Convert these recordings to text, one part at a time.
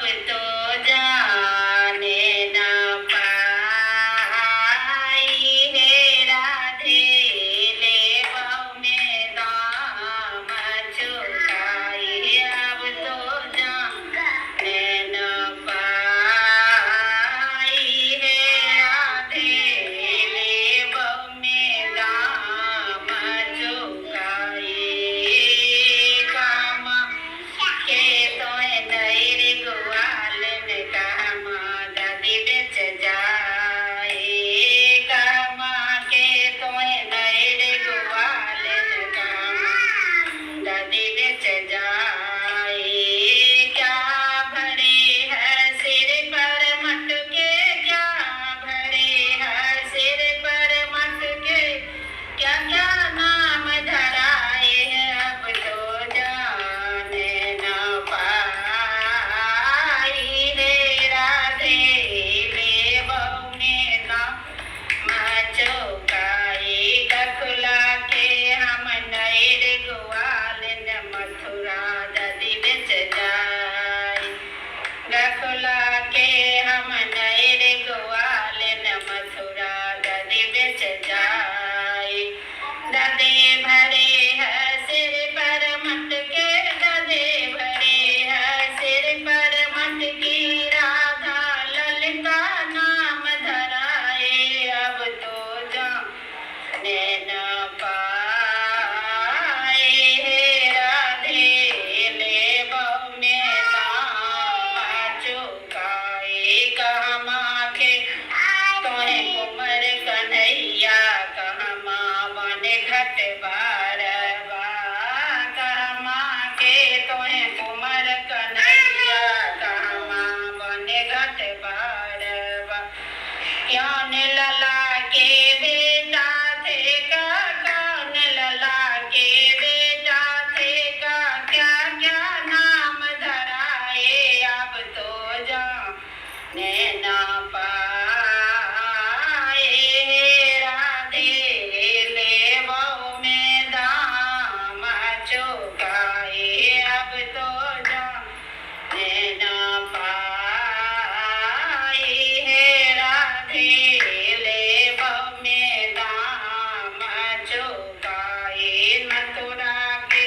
अब तो जाने न पाई है राधे लेबऊ में दाम चुकाई अब तो जाने न पाई है राधे लेबऊ में दाम चुकाई काम के तोय नैर ग्वालन काम दादी बेच जाए काम के तोय नैर ग्वालन काम दादी बेच जाए क्या भरे है सिर पर मटके क्या भरे है सिर पर मटके क्या क्या नाम धराए अब तो जाने न पाई है राधे लेबऊ में दाम चुकाई गखुला के हम नैर ग्वालन मथुरा दादी बेच जाए गखुला के हम नैर ग्वालन मथुरा दादी बेच जाए ददे भरे है सिर पर मटके ददे भरे है सिर पर मटकी राधा ललिता नाम धराए अब तो जाने न पाए है राधे लेबऊ में दाम चुकाए कहमा के तोहे कुमर कन्हैया कहमा बने घट बारवा कहमा के तोहे कुमर कन्हैया कहमा बने घट बारवा ज्ञान लला के बेटा थे का कौन लला के बेटा थे का क्या क्या नाम धराए अब तो जाने न पाए है राधे लेबऊ में दाम चुकाए अब तो जाने न पाई है राधे लेबऊ में दाम चुकाए मथुरा के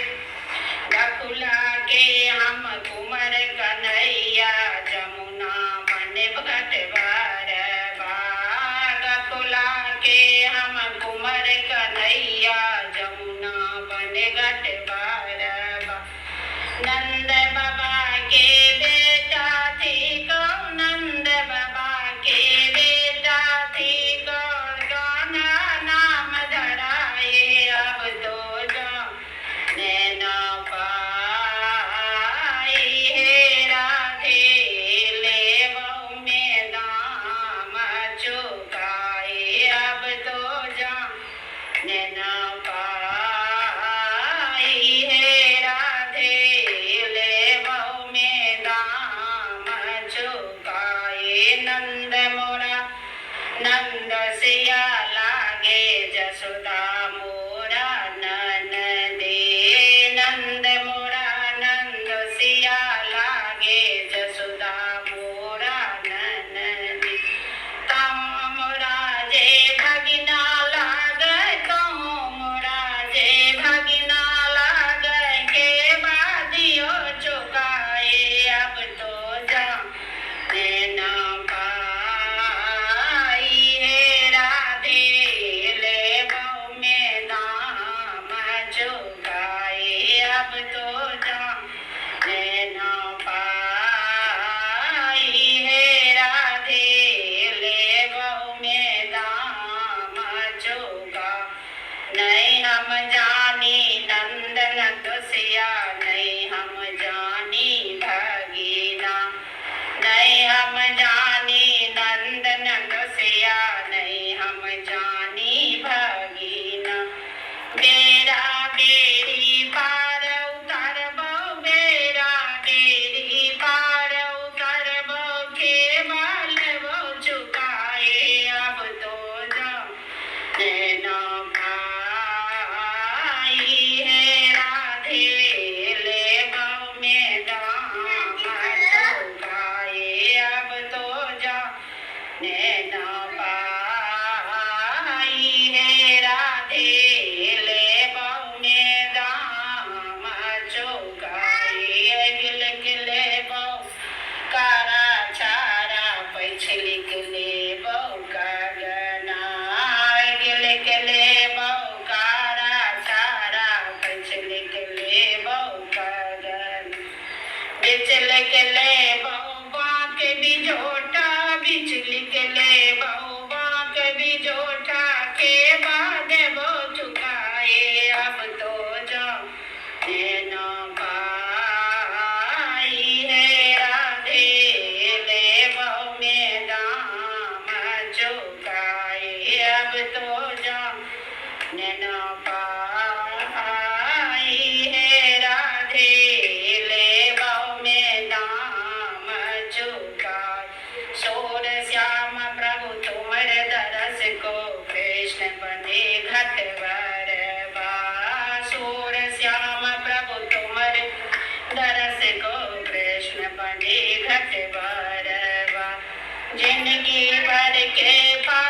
गखुला के हम कुमर कन्हैया जमुना मन घट बारवा गखुला के हम कुमर कन्हैया जमुना बन घट बारवा नंद बाबा के बेटा थी कौन नंद बाबा के बेटा थी कौन गाना नाम धराए अब तो जाने न पाई है राधे लेबऊ में दाम चुकाए अब तो जाने न पाई है राधे लेबऊ में दाम चुकाए नंद मोरा नंद सिया लागे जसोदा मोरा ननदे नंद मोरा नंद सिया लागे जसोदा मोरा ननदे तम मोरा जे भगिना लागे तम मोरा जे भगिना लागे के बादियो चुकाए अब तो जाने न पाई है राधे लेबऊ में दाम चुकाए अब तो जाने न पाई है राधे लेबऊ में दाम चुका नहीं हम जानी नंदन दोसिया नहीं हम जानी भगीना नहीं हम जानी नंदन दोसिया नहीं हम जानी भगीना बेरा बेरी पार उतरबो बेरा बेरी पार उतरबो के बाल वो चुकाए अब तो जाने न पाई है राधे लेबऊ में दाम चुकाए बिच लिख ले बहुबा के बिजोटा बिच लिख ले बहुबा के बिजोटा के बाद वो चुकाए अब तो जाओ न पाई है राधे ले बहु में दाम चुकाए अब तो जाओ न पाई है राधे ले बहु में दाम चुकाए सोर श्याम प्रभु तुमर दरस को कृष्ण बने घट बरबा सोर श्याम प्रभु तुमर दरस को कृष्ण बने घट बरबा जिंदगी भर के पा